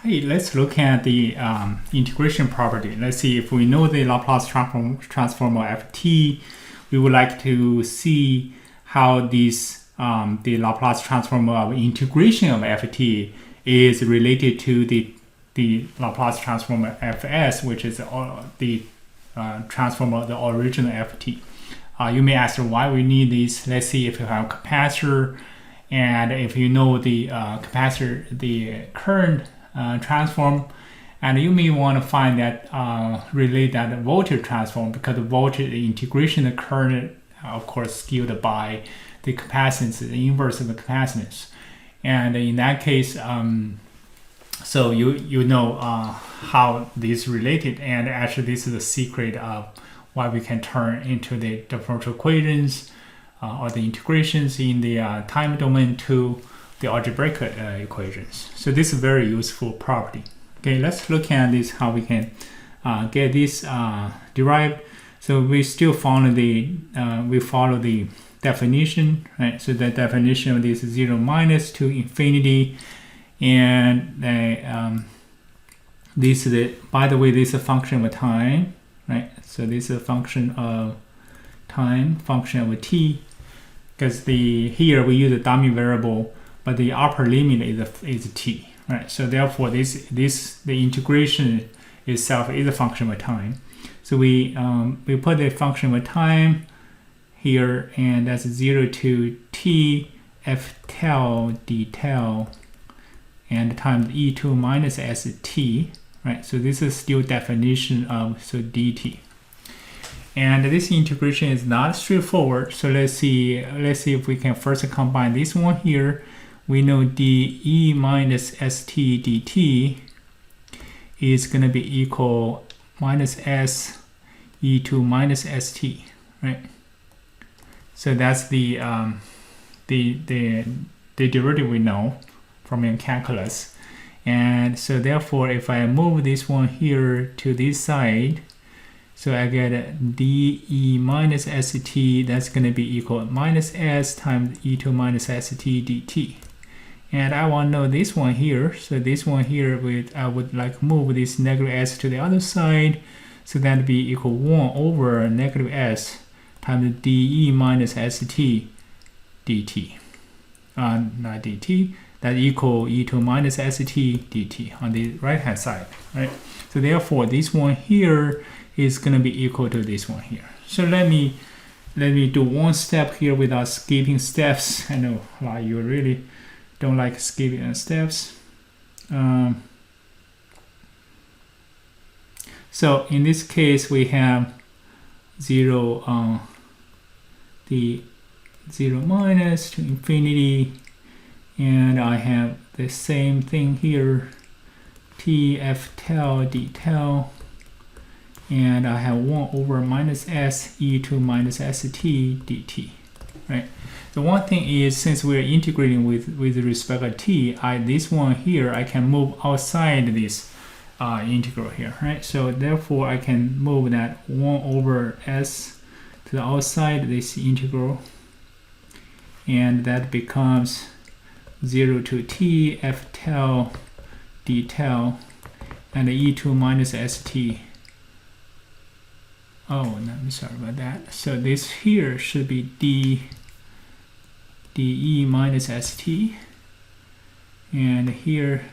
Hey, let's look at the integration property. Let's see if we know the Laplace transform of ft, we would like to see how this the Laplace transform of integration of ft is related to the Laplace transform of fs, which is the transform of the original ft. You may ask why we need this. Let's see if you have a capacitor, and if you know the capacitor, the current transform, and you may want to find that relate that voltage transform, because the voltage integration, the current of course skewed by the capacitance, the inverse of the capacitance, and in that case so you know how these related, and actually this is the secret of why we can turn into the differential equations or the integrations in the time domain to the algebraic equations. So this is a very useful property. Okay, let's look at this, how we can get this derived. So we still follow the definition, right? So the definition of this is 0 minus to infinity, and this is the, by the way, this is a function of time, right? So this is a function of time, function of t, because here we use a dummy variable, but the upper limit is t, right? So therefore the integration itself is a function of time. So we put the function of time here, and that's 0 to t f tau d tau, and times e2 minus st, right? So this is still definition of dt. And this integration is not straightforward. So let's see if we can first combine this one here. We know dE minus st dt is going to be equal minus s e2 minus st, right? So that's the derivative we know from in calculus. And so therefore, if I move this one here to this side, so I get dE minus st, that's going to be equal minus s times e2 minus st dt. And I want to know this one here. So this one here, I would like move this negative s to the other side. So that would be equal 1 over negative s times dE minus st dt. Not dt, that equal e2 minus st dt on the right hand side, right? So therefore, this one here is going to be equal to this one here. So let me do one step here without skipping steps. I know a lot of you really don't like skipping steps. So in this case, we have 0 the 0 minus to infinity, and I have the same thing here, t f tau d tau, and I have 1 over minus s e2 minus st dt, right? The one thing is, since we're integrating with respect to t, this one here, I can move outside this integral here, right? So therefore, I can move that 1 over s to the outside this integral, and that becomes 0 to t f tau d tau, and e2 minus st. Oh, no, I'm sorry about that. So this here should be dE minus st, and here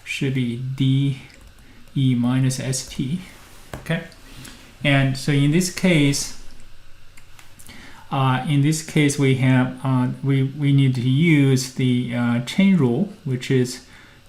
should be dE minus st. Okay, and so in this case we have we need to use the chain rule, which is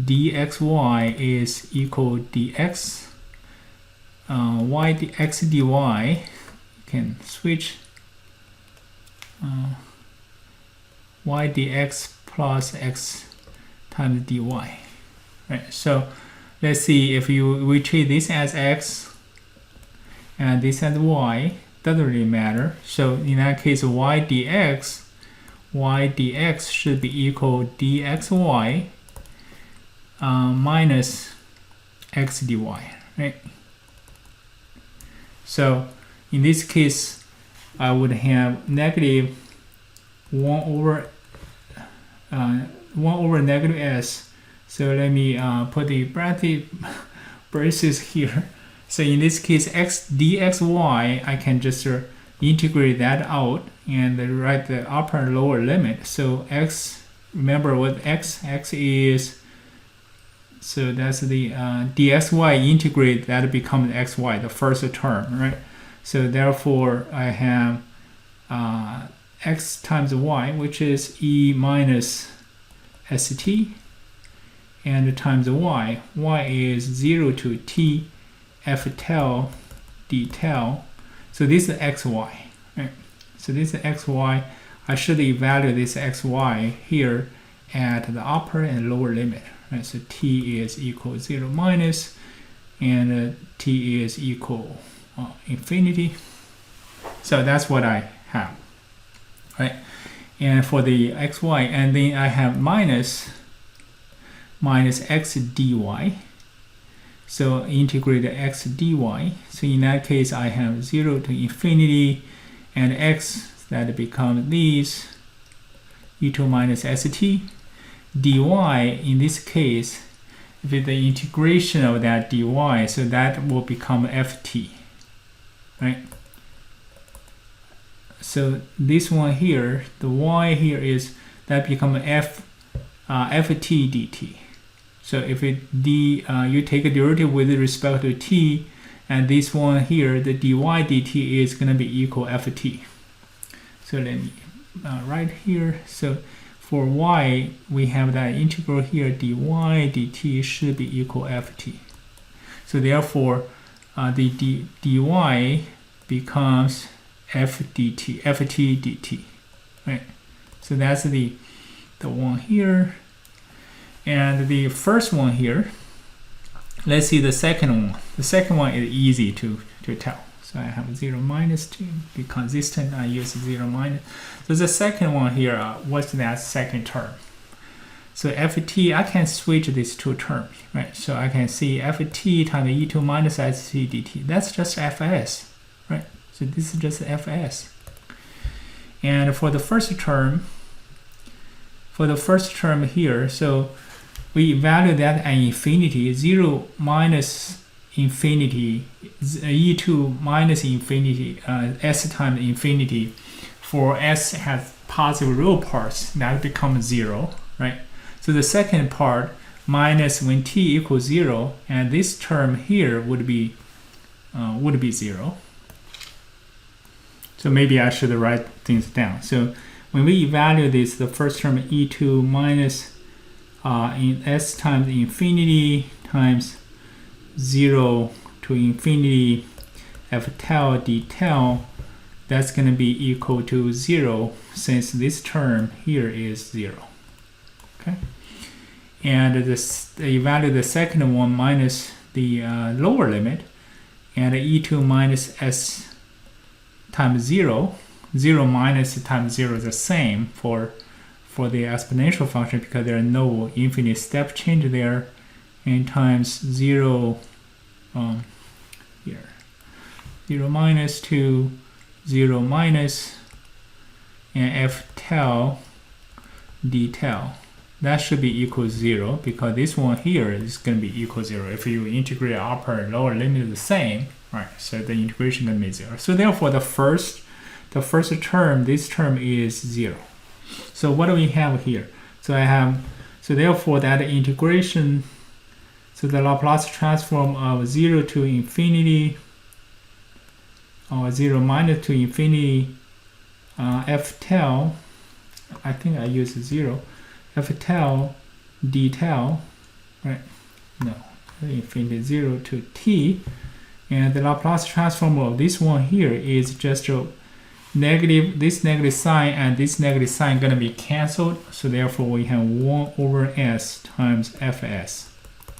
dxy is equal dx y dx dy. You can switch y dx plus x times dy, right? So let's see, if we treat this as x and this as y, doesn't really matter. So in that case, y dx should be equal dxy minus x dy, right? So in this case, I would have negative 1 over negative s So let me put the braces here. So in this case, x dxy, I can just integrate that out and write the upper and lower limit. So x, remember what x is, so that's the dxy integrate, that becomes xy, the first term, right? So therefore I have x times y, which is e minus st, and times y is 0 to t f tau d tau. So this is xy, right? So this is xy. I should evaluate this xy here at the upper and lower limit, right? So t is equal 0 minus, and t is equal infinity. So that's what I have, right? And for the xy, and then I have minus x dy. So integrate the x dy. So in that case, I have 0 to infinity, and x, that becomes these e2 minus st. dy, in this case, with the integration of that dy, so that will become ft, right? So this one here, the y here is, that become ft dt. So if you take a derivative with respect to t, and this one here, the dy dt is going to be equal ft. So let me write here. So for y, we have that integral here, dy dt should be equal ft. So therefore, the dy becomes ft dt, right? So that's the one here. And the first one here, let's see the second one. The second one is easy to tell. So I have 0 minus to be consistent. I use 0 minus. So the second one here, what's that second term? So ft, I can switch these two terms, right? So I can see ft times e2 minus st dt. That's just fs, right? So this is just fs. And for the first term here, so we evaluate that at infinity, 0 minus infinity, e2 minus infinity, s times infinity. For s has positive real parts, that becomes 0, right? So the second part, minus when t equals 0, and this term here would be 0. So maybe I should write things down. So when we evaluate this, the first term e2 minus in s times infinity times 0 to infinity f tau d tau, that's going to be equal to 0, since this term here is 0. Okay, and evaluate the second one minus the lower limit, and e2 minus s times 0. 0 minus times 0 is the same for the exponential function, because there are no infinite step change there, and times 0 here, 0 minus to 0 minus, and f tau d tau, that should be equal to 0, because this one here is going to be equal to 0. If you integrate upper and lower limit is the same, right? So the integration is going to be 0. So therefore the first term, this term is 0. So what do we have here? So therefore that integration, so the Laplace transform of 0 to infinity, or 0 minus to infinity, f tau, I think I use 0, f tau d tau, right? No, infinity 0 to t, and the Laplace transform of this one here is just a negative, this negative sign and this negative sign going to be cancelled, so therefore we have 1 over s times fs.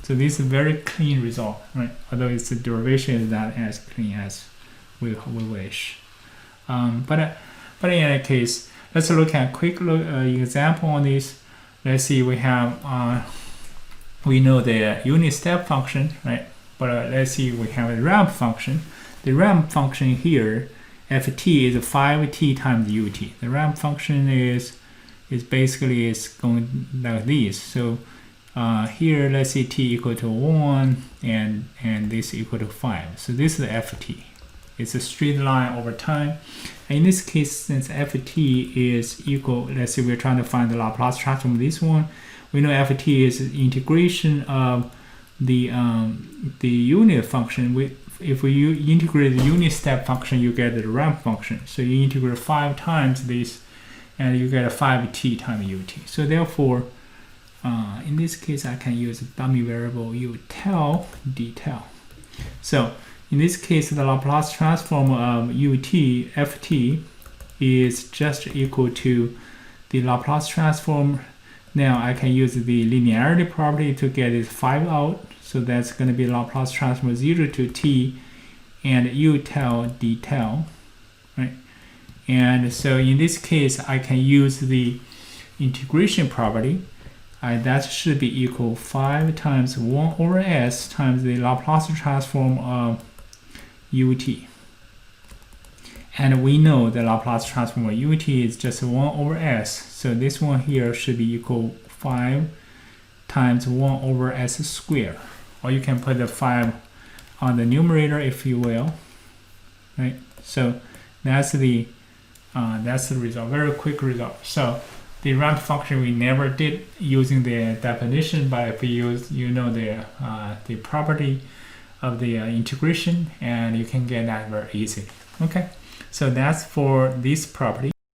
So this is a very clean result, right? Although its derivation is not as clean as we wish. But in any case, let's look at a quick example on this. Let's see, we have we know the unit step function, right? But let's see, we have a ramp function. The ramp function here, ft is 5t times ut. The ramp function is basically going like this. So here let's say t equal to 1 and this equal to 5. So this is ft. It's a straight line over time. And in this case, since ft is equal, let's say we're trying to find the Laplace transform of this one, we know ft is integration of the unit function. If we integrate the unit step function, you get the ramp function. So you integrate 5 times this, and you get a 5t times ut. So therefore, in this case, I can use a dummy variable utel dtel. So in this case, the Laplace transform of ft is just equal to the Laplace transform. Now I can use the linearity property to get this 5 out. So that's going to be Laplace transform 0 to t and utel dtel, right? And so in this case, I can use the integration property. That should be equal 5 times 1 over s times the Laplace transform of ut. And we know the Laplace transform of ut is just 1 over s. So this one here should be equal 5 times 1 over s squared. Or you can put the 5 on the numerator if you will, right? So that's the result, very quick result. So the ramp function we never did using the definition, but if we use, you know, the property of the integration, and you can get that very easy. Okay, so that's for this property.